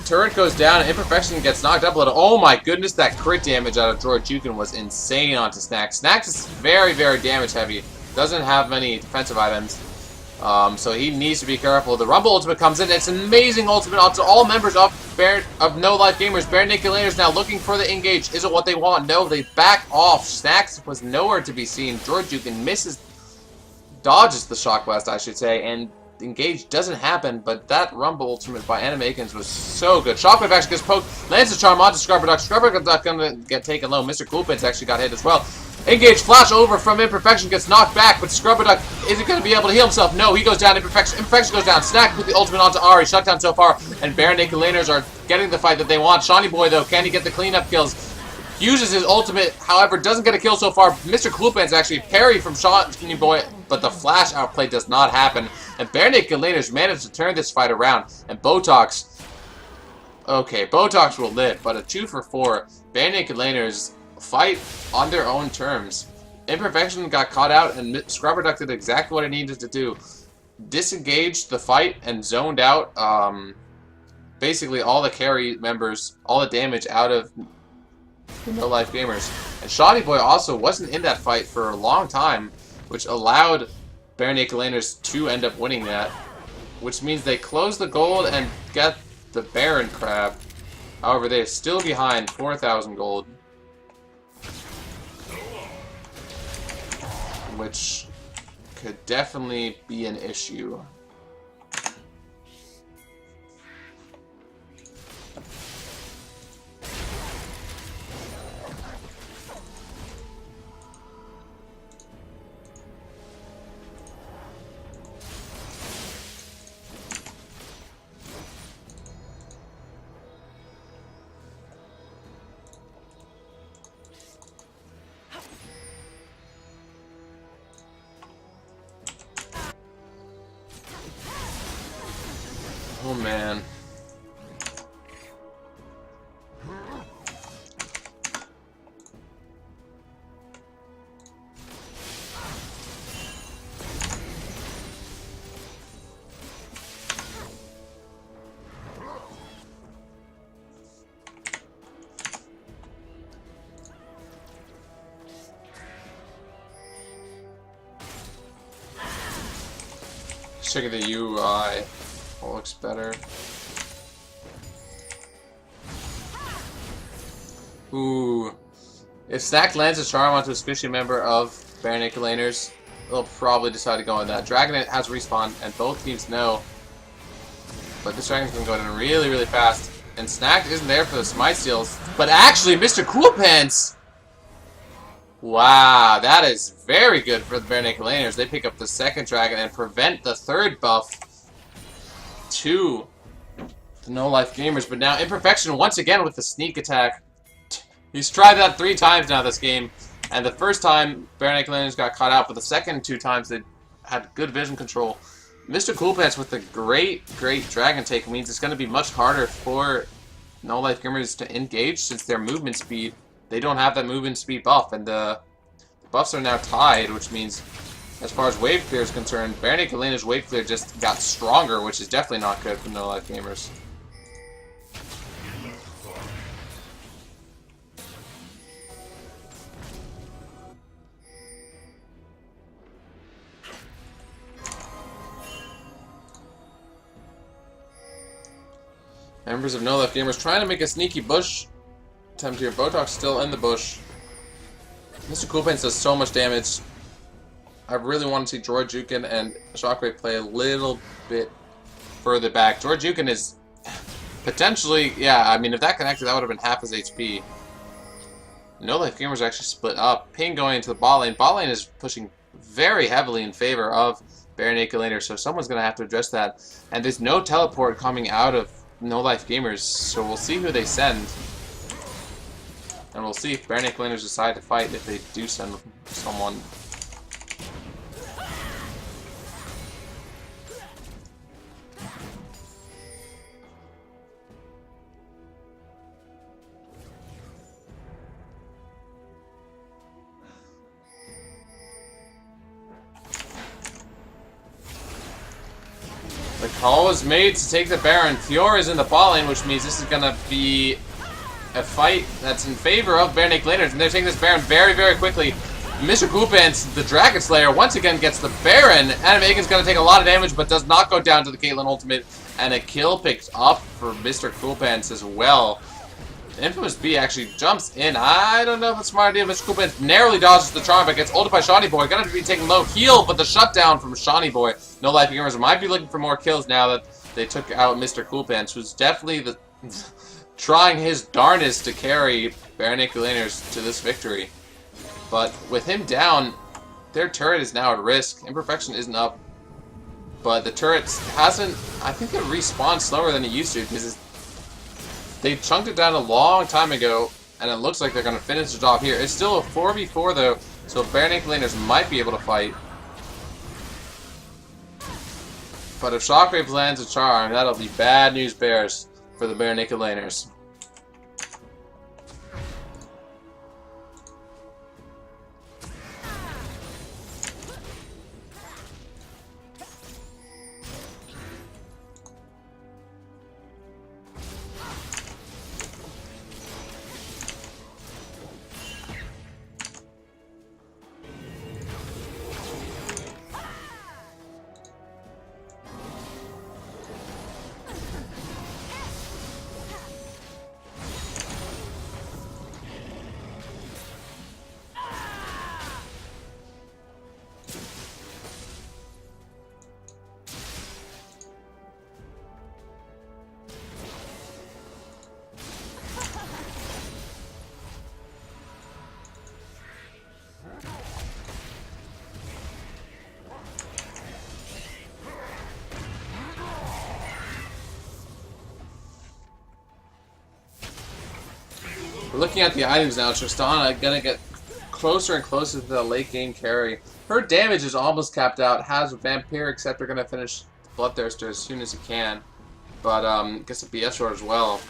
Turret goes down, and Imperfection gets knocked up a little. Oh my goodness, that crit damage out of Droijukin was insane onto Snack. Snack is very, very damage heavy. Doesn't have many defensive items. So he needs to be careful. The Rumble ultimate comes in. It's an amazing ultimate onto all members of No Life Gamers. Bare Naked Laners now looking for the engage. Is it what they want? No, they back off. Snacks was nowhere to be seen. Droijukin dodges the Shock Blast, I should say, and engage doesn't happen, but that Rumble ultimate by Animakins was so good. Shockwave actually gets poked, lands a charm onto Scrubberduck. Scrubberduck gonna get taken low. Mr. Coolpants actually got hit as well. Engage flash over from Imperfection, gets knocked back, but Scrubberduck isn't going to be able to heal himself. No, he goes down. Imperfection goes down. Snack with the ultimate onto Ahri. Shut down so far, and Bare Naked Laners are getting the fight that they want. Shawnee Boy, though, can he get the cleanup kills? Uses his ultimate, however, doesn't get a kill so far. Mr. Coolpants actually parry from Shawnee Boy, but the flash outplay does not happen. And Bare Naked Laners managed to turn this fight around. And Botox, okay, Botox will live, but a 2 for 4. Bare Naked Laners fight on their own terms. Imperfection got caught out, and Scrubberduck did exactly what it needed to do. Disengaged the fight and zoned out basically all the carry members, all the damage out of No Life Gamers. And Shoddy Boy also wasn't in that fight for a long time, which allowed Bare Naked Laners to end up winning that. Which means they close the gold and get the Baron Crab. However, they are still behind 4,000 gold. Which could definitely be an issue. Oh man. Checking the UI. Oh, looks better. Ooh. If Snack lands a charm onto a squishy member of Bare Naked Laners, they'll probably decide to go on that. Dragon has respawn, and both teams know. But this dragon's gonna go down really, really fast. And Snack isn't there for the smite steals. But actually, Mr. Cool Pants! Wow, that is very good for the Bare Naked Laners. They pick up the second dragon and prevent the third buff to the No Life Gamers. But now Imperfection once again with the sneak attack. He's tried that 3 times now this game. And the first time Bare Naked Laners got caught out, but the second 2 times they had good vision control. Mr. Cool Pants with the great dragon take means it's going to be much harder for No Life Gamers to engage since their movement speed. They don't have that movement speed buff, and the buffs are now tied, which means, as far as wave clear is concerned, Bare Naked Laners' wave clear just got stronger, which is definitely not good for No Life Gamers. Members of No Life Gamers trying to make a sneaky bush attempt here. Botox still in the bush. Mr. Cool Pants does so much damage. I really want to see Jorjukin and Shockwave play a little bit further back. Jorjukin is potentially, yeah, I mean, if that connected, that would have been half his HP. No Life Gamers are actually split up. Ping going into the bot lane. Bot lane is pushing very heavily in favor of Bare Naked Laners, so someone's going to have to address that. And there's no teleport coming out of No Life Gamers, so we'll see who they send. And we'll see if Bare Naked Laners decide to fight if they do send someone. The call is made to take the Baron. Fiora is in the bot lane, which means this is going to be a fight that's in favor of Bare Naked Laners, and they're taking this Baron very, very quickly. Mr. Cool Pants, the Dragon Slayer, once again gets the Baron. Animagon's going to take a lot of damage, but does not go down to the Caitlyn ultimate, and a kill picked up for Mr. Cool Pants as well. Infamous B actually jumps in. I don't know if it's a smart idea. Mr. Cool Pants narrowly dodges the charm, but gets ulted by Shawnee Boy. Gonna be taking low heal, but the shutdown from Shawnee Boy. No Life Gamers might be looking for more kills now that they took out Mr. Cool Pants, who's definitely the trying his darnest to carry Bare Naked Laners to this victory. But with him down, their turret is now at risk. Imperfection isn't up, but the turret hasn't. I think it respawned slower than it used to because they chunked it down a long time ago, and it looks like they're going to finish the job here. It's still a 4v4 though, so Bare Naked Laners might be able to fight. But if Shockwave lands a charm, that'll be bad news bears for the Bare Naked Laners. Looking at the items now, Tristana gonna get closer and closer to the late game carry. Her damage is almost capped out. Has Vampiric Scepter gonna finish Bloodthirster as soon as he can, but gets a BF short as well.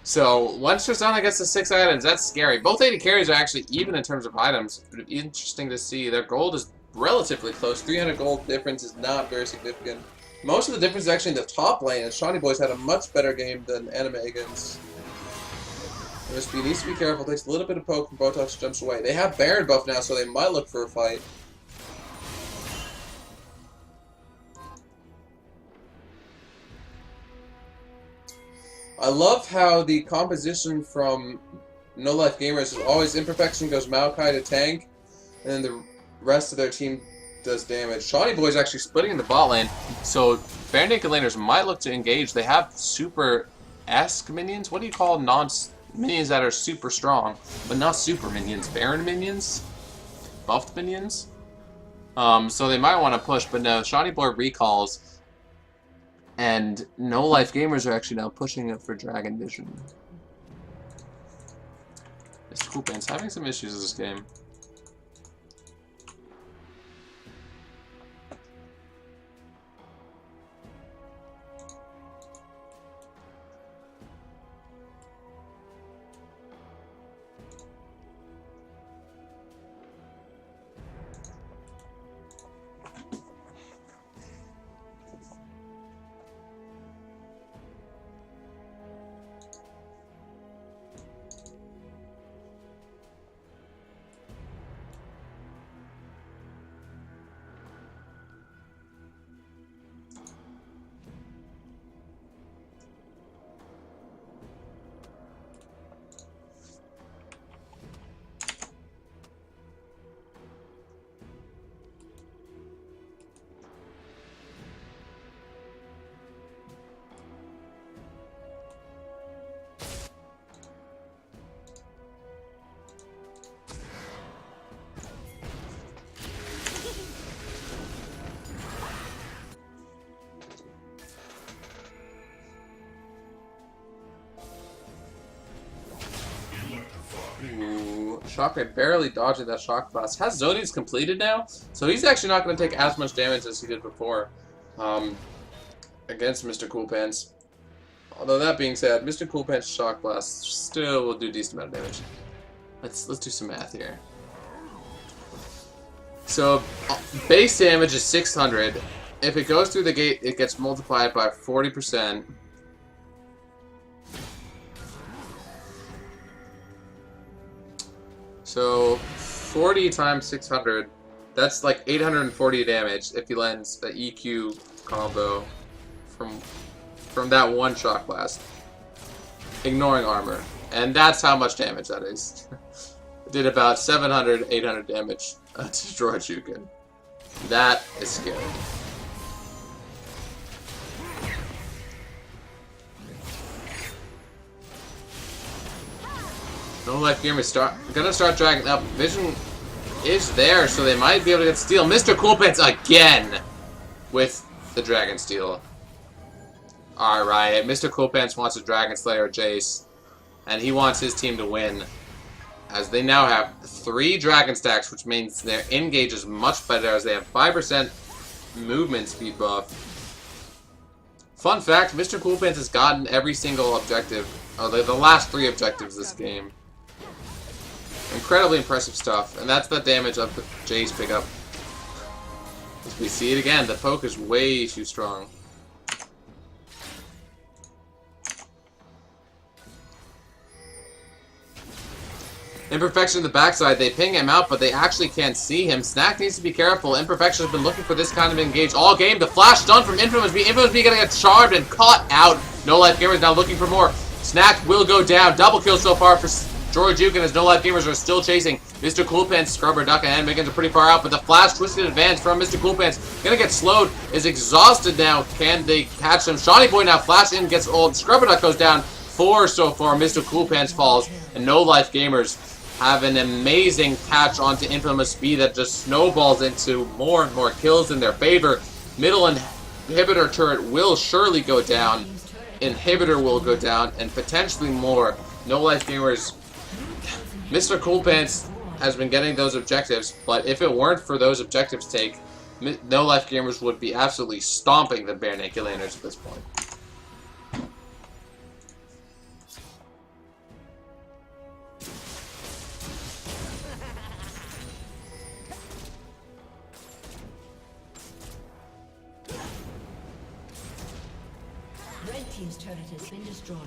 So once Tristana gets to 6 items, that's scary. Both AD carries are actually even in terms of items. Interesting to see. Their gold is relatively close. 300 gold difference is not very significant. Most of the difference is actually in the top lane, and Shawnee Boys had a much better game than Animegans. MSB needs to be careful, takes a little bit of poke from Botox, jumps away. They have Baron buff now, so they might look for a fight. I love how the composition from No Life Gamers is always Imperfection goes Maokai to tank, and then the rest of their team does damage. Shawnee Boys actually splitting in the bot lane, so Baron Naked laners might look to engage. They have super-esque minions. What do you call minions that are super strong, but not super minions? Baron minions? Buffed minions? So they might want to push, but no, Shawnee Boy recalls. And No Life Gamers are actually now pushing it for Dragon Vision. Mr. Coolpant's having some issues in this game. Ooh, Shockwave barely dodging that shock blast. Has Zodi's completed now, so he's actually not going to take as much damage as he did before against Mr. Coolpants. Although that being said, Mr. Coolpants' shock blast still will do a decent amount of damage. Let's do some math here. So base damage is 600. If it goes through the gate, it gets multiplied by 40%. So 40 times 600, that's like 840 damage if he lands the EQ combo from that one shock blast, ignoring armor. And that's how much damage that is. It did about 700, 800 damage to destroy Jukin. That is scary. No Life Gamers gonna start dragging up. Vision is there, so they might be able to get steal. Mr. Coolpants again with the Dragon Steel. Alright, Mr. Coolpants wants a Dragon Slayer Jace, and he wants his team to win. As they now have 3 Dragon Stacks, which means their engage is much better as they have 5% movement speed buff. Fun fact, Mr. Coolpants has gotten every single objective, the last 3 objectives this game. Incredibly impressive stuff, and that's the damage of the Jace pickup. As we see it again, the poke is way too strong. Imperfection in the backside, they ping him out, but they actually can't see him. Snack needs to be careful. Imperfection has been looking for this kind of engage all game. The flash stun from Infamous B. Infamous B gonna get charmed and caught out. No Life Gamers now looking for more. Snack will go down. Double kill so far for George Jukin as No Life Gamers are still chasing. Mr. Coolpants, Scrubber, Duck, and Megan's are pretty far out, but the flash twisted advance from Mr. Coolpants. Gonna get slowed, is exhausted now. Can they catch him? Shawnee Boy now flash in, gets old. Scrubber Duck goes down. 4 so far. Mr. Coolpants falls, and No Life Gamers have an amazing catch onto Infamous B that just snowballs into more and more kills in their favor. Middle inhibitor turret will surely go down. Inhibitor will go down, and potentially more. No Life Gamers, Mr. Cool Pants has been getting those objectives, but if it weren't for those objectives take, No Life Gamers would be absolutely stomping the Bare Naked Laners at this point. Red team's turret has been destroyed.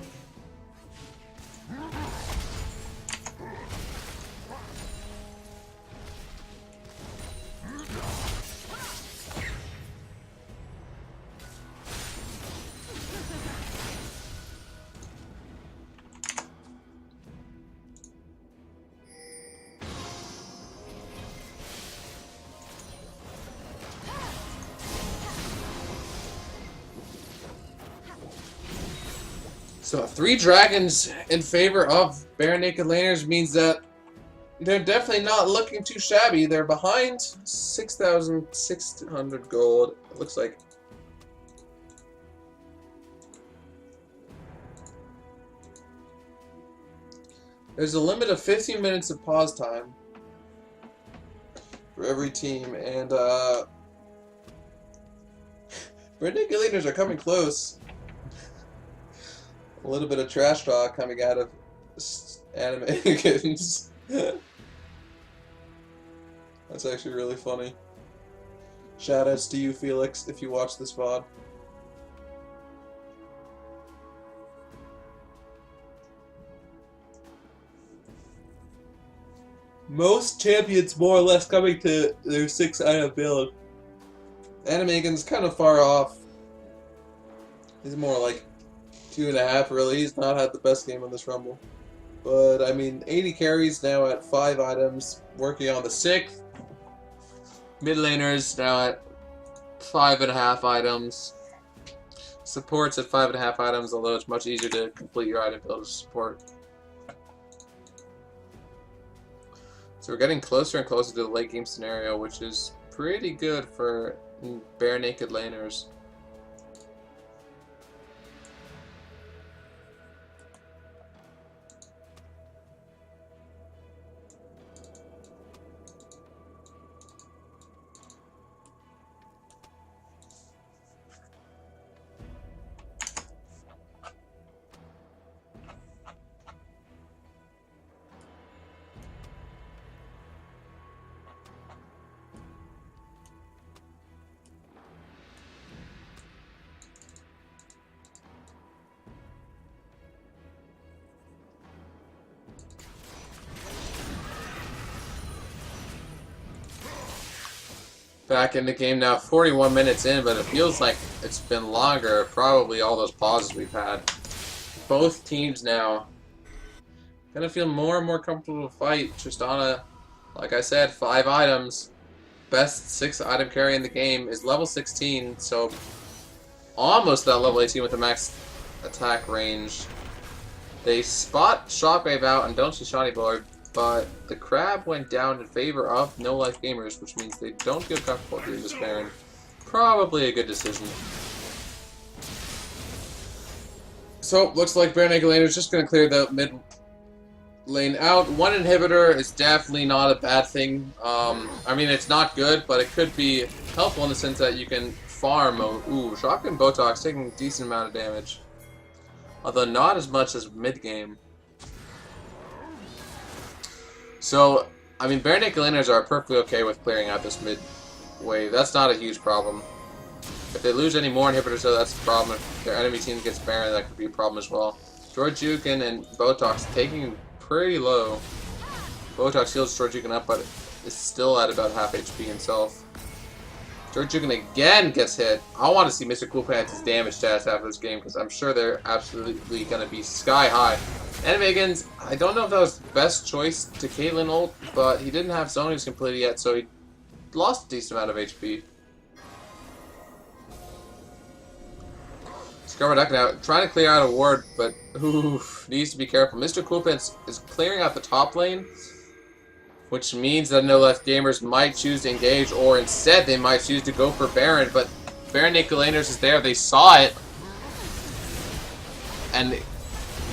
So 3 dragons in favor of Bare Naked Laners means that they're definitely not looking too shabby. They're behind 6,600 gold. It looks like. There's a limit of 15 minutes of pause time for every team, and Bare Naked Laners are coming close. A little bit of trash talk coming out of Animagans. That's actually really funny. Shoutouts to you, Felix, if you watch this VOD. Most champions more or less coming to their 6-item build. Animagans kind of far off. He's more like 2.5 really. He's not had the best game on this Rumble. But, I mean, 80 carries now at 5 items, working on the 6th. Mid laners now at 5.5 items. Supports at 5.5 items, although it's much easier to complete your item build as support. So we're getting closer and closer to the late game scenario, which is pretty good for Bare Naked Laners. Back in the game now, 41 minutes in, but it feels like it's been longer. Probably all those pauses we've had. Both teams now gonna feel more and more comfortable to fight. Tristana, like I said, 5 items. Best 6-item carry in the game is level 16, so almost that level 18 with the max attack range. They spot Shockwave out and don't see Shiny Boy, but the crab went down in favor of No Life Gamers, which means they don't feel comfortable doing this Baron. Probably a good decision. So, looks like Bare Naked Laner is just going to clear the mid lane out. 1 inhibitor is definitely not a bad thing. I mean, it's not good, but it could be helpful in the sense that you can farm. Ooh, Shotgun Botox taking a decent amount of damage. Although not as much as mid-game. So, I mean, Bare Naked Laners are perfectly okay with clearing out this mid wave. That's not a huge problem. If they lose any more inhibitors, though, that's a problem. If their enemy team gets Baron, that could be a problem as well. Georgiukin and Botox taking pretty low. Botox heals Georgiukin up, but is still at about half HP himself. Georgiukin again gets hit. I want to see Mr. Cool Pants' damage stats after this game, because I'm sure they're absolutely going to be sky high. Animagans, I don't know if that was the best choice to Caitlyn ult, but he didn't have Zonies completed yet, so he lost a decent amount of HP. Scrubber Duck now trying to clear out a ward, but needs to be careful. Mr. Cool Pants is clearing out the top lane, which means that No Life Gamers might choose to engage, or instead they might choose to go for Baron, but Bare Naked Laners is there. They saw it, and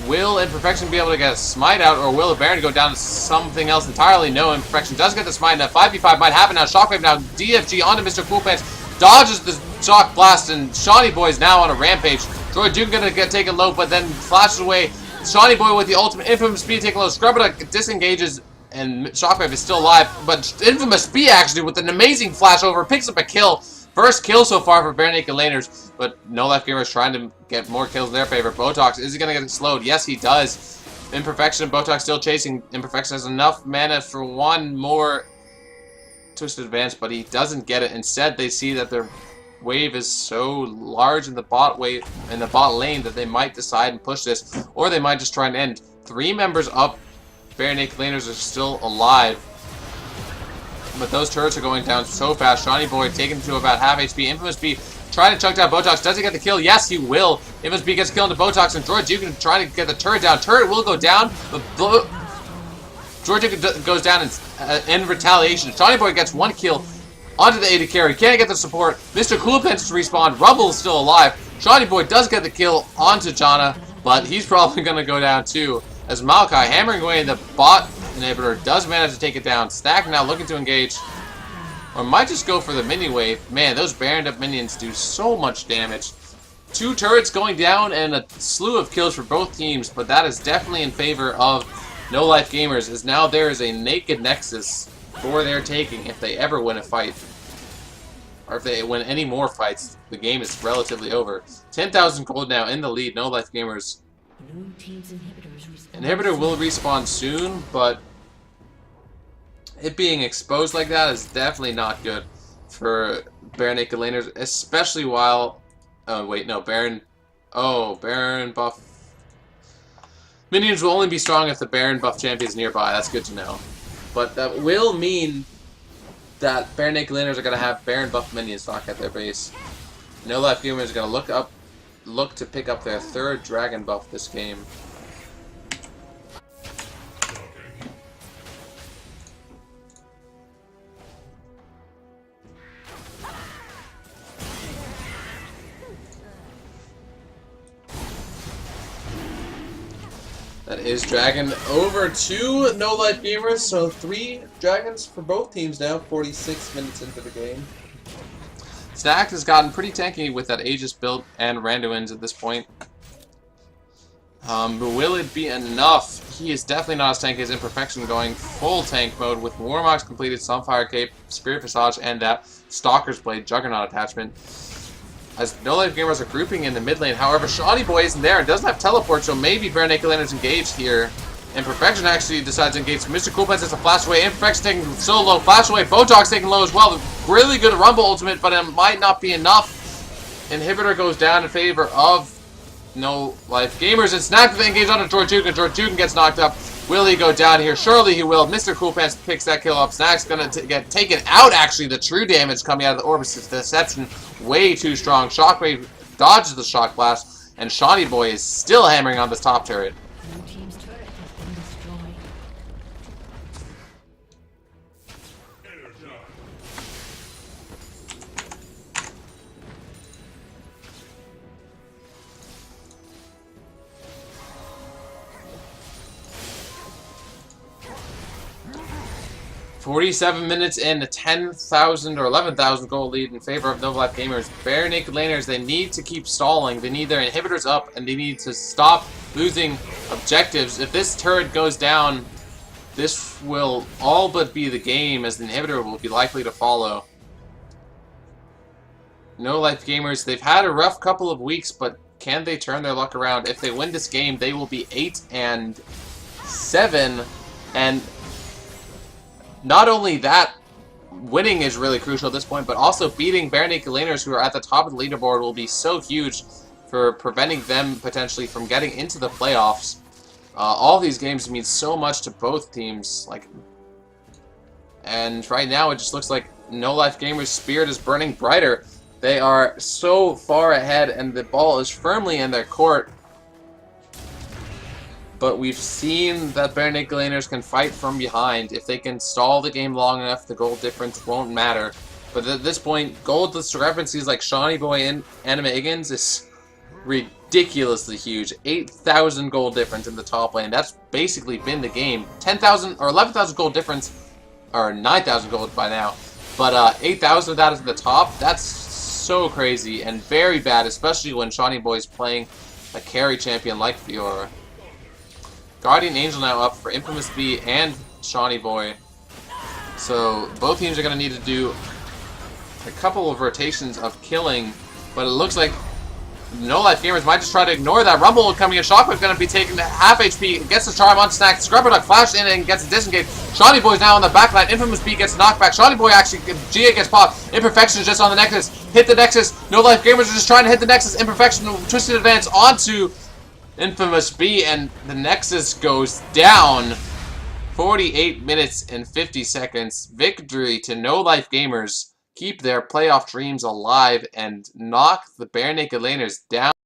Will Imperfection be able to get a smite out, or will the Baron go down to something else entirely? No, Imperfection does get the smite, and a 5v5 might happen now. Shockwave now, DFG onto Mr. Coolpants, dodges the shock blast, and Shawnee Boy's now on a rampage. Troy Duke gonna get taken low, but then flashes away. Shawnee Boy with the ultimate Infamous Speed taken low. Scrubba disengages, and Shockwave is still alive, but Infamous B actually with an amazing flash over picks up a kill. First kill so far for Bare Naked Laners, but No Life Gamer is trying to get more kills in their favor. Botox, is he going to get slowed? Yes, he does. Imperfection, Botox still chasing. Imperfection has enough mana for one more Twisted Advance, but he doesn't get it. Instead, they see that their wave is so large in the bot lane that they might decide and push this, or they might just try and end. 3 members up. Bare Naked Laners are still alive. But those turrets are going down so fast. Shawnee Boy taken to about half HP. Infamous B trying to chunk down Botox. Does he get the kill? Yes, he will. Infamous B gets killed into Botox, and George Dugan trying to get the turret down. Turret will go down, but George Dugan goes down in retaliation. Shawnee Boy gets 1 kill onto the AD carry. Can't get the support. Mr. Coolpants is respawned. Rumble is still alive. Shawnee Boy does get the kill onto Janna, but he's probably going to go down too. As Maokai hammering away the bot inhibitor does manage to take it down. Stack now looking to engage. Or might just go for the mini wave. Man, those Baroned up minions do so much damage. 2 turrets going down and a slew of kills for both teams, but that is definitely in favor of No Life Gamers, as now there is a naked nexus for their taking if they ever win a fight. Or if they win any more fights, the game is relatively over. 10,000 gold now in the lead, No Life Gamers. Blue team's Inhibitor will respawn soon, but it being exposed like that is definitely not good for Bare Naked Laners, especially while... Oh, wait, no, Baron... Oh, Baron buff... Minions will only be strong if the Baron buff champion is nearby. That's good to know. But that will mean that Bare Naked Laners are going to have Baron buff minions stock at their base. No Life Gamers are going to look to pick up their 3rd dragon buff this game. That is dragon over to No Life Gamers, so 3 dragons for both teams now, 46 minutes into the game. Stack has gotten pretty tanky with that Aegis build and Randuin's at this point. But will it be enough? He is definitely not as tanky as Imperfection, going full tank mode with Warmox completed, Sunfire Cape, Spirit Visage, and that Stalker's Blade Juggernaut attachment. As No Life Gamers are grouping in the mid lane, however, Shawnee Boy isn't there and doesn't have teleport, so maybe Bare Naked Laners engaged here. Imperfection actually decides to engage. Mr. Coolpants has a flash away. Imperfection taking so low. Flash away. Botox taking low as well. Really good Rumble ultimate, but it might not be enough. Inhibitor goes down in favor of No Life Gamers. And Snack with the engage onto George Dugan. George Dugan gets knocked up. Will he go down here? Surely he will. Mr. Coolpants picks that kill up. Snack's going to get taken out, actually. The true damage coming out of the Orbis Deception. Way too strong. Shockwave dodges the Shock Blast. And Shawnee Boy is still hammering on this top turret. Blue team's turret has been destroyed. 47 minutes in, a 10,000 or 11,000 gold lead in favor of No Life Gamers. Bare Naked Laners, they need to keep stalling. They need their inhibitors up, and they need to stop losing objectives. If this turret goes down, this will all but be the game, as the inhibitor will be likely to follow. No Life Gamers, they've had a rough couple of weeks, but can they turn their luck around? If they win this game, they will be 8-7, and not only that, winning is really crucial at this point, but also beating Bare Naked Laners, who are at the top of the leaderboard, will be so huge for preventing them potentially from getting into the playoffs. All these games mean so much to both teams, and right now it just looks like No Life Gamers' spirit is burning brighter. They are so far ahead, and the ball is firmly in their court. But we've seen that Bare Naked Laners can fight from behind. If they can stall the game long enough, the goal difference won't matter. But at this point, goal discrepancies like Shawnee Boy and Anima Higgins is ridiculously huge. 8,000 gold difference in the top lane. That's basically been the game. 10,000 or 11,000 gold difference, or 9,000 gold by now. But 8,000 of that is in the top. That's so crazy and very bad, especially when Shawnee Boy is playing a carry champion like Fiora. Guardian Angel now up for Infamous B and Shawnee Boy. So both teams are going to need to do a couple of rotations of killing, but it looks like No Life Gamers might just try to ignore that. Rumble coming in. Shockwave's going to be taking half HP. Gets the charm on Snack. Scrubber Duck flashed in and gets a disengage. Shawnee Boy's now on the backline. Infamous B gets knocked back. Shawnee Boy actually, GA gets popped. Imperfection is just on the Nexus. Hit the Nexus. No Life Gamers are just trying to hit the Nexus. Imperfection twisted advance onto Infamous B, and the Nexus goes down. 48 minutes and 50 seconds. Victory to No Life Gamers. Keep their playoff dreams alive and knock the Bare Naked Laners down.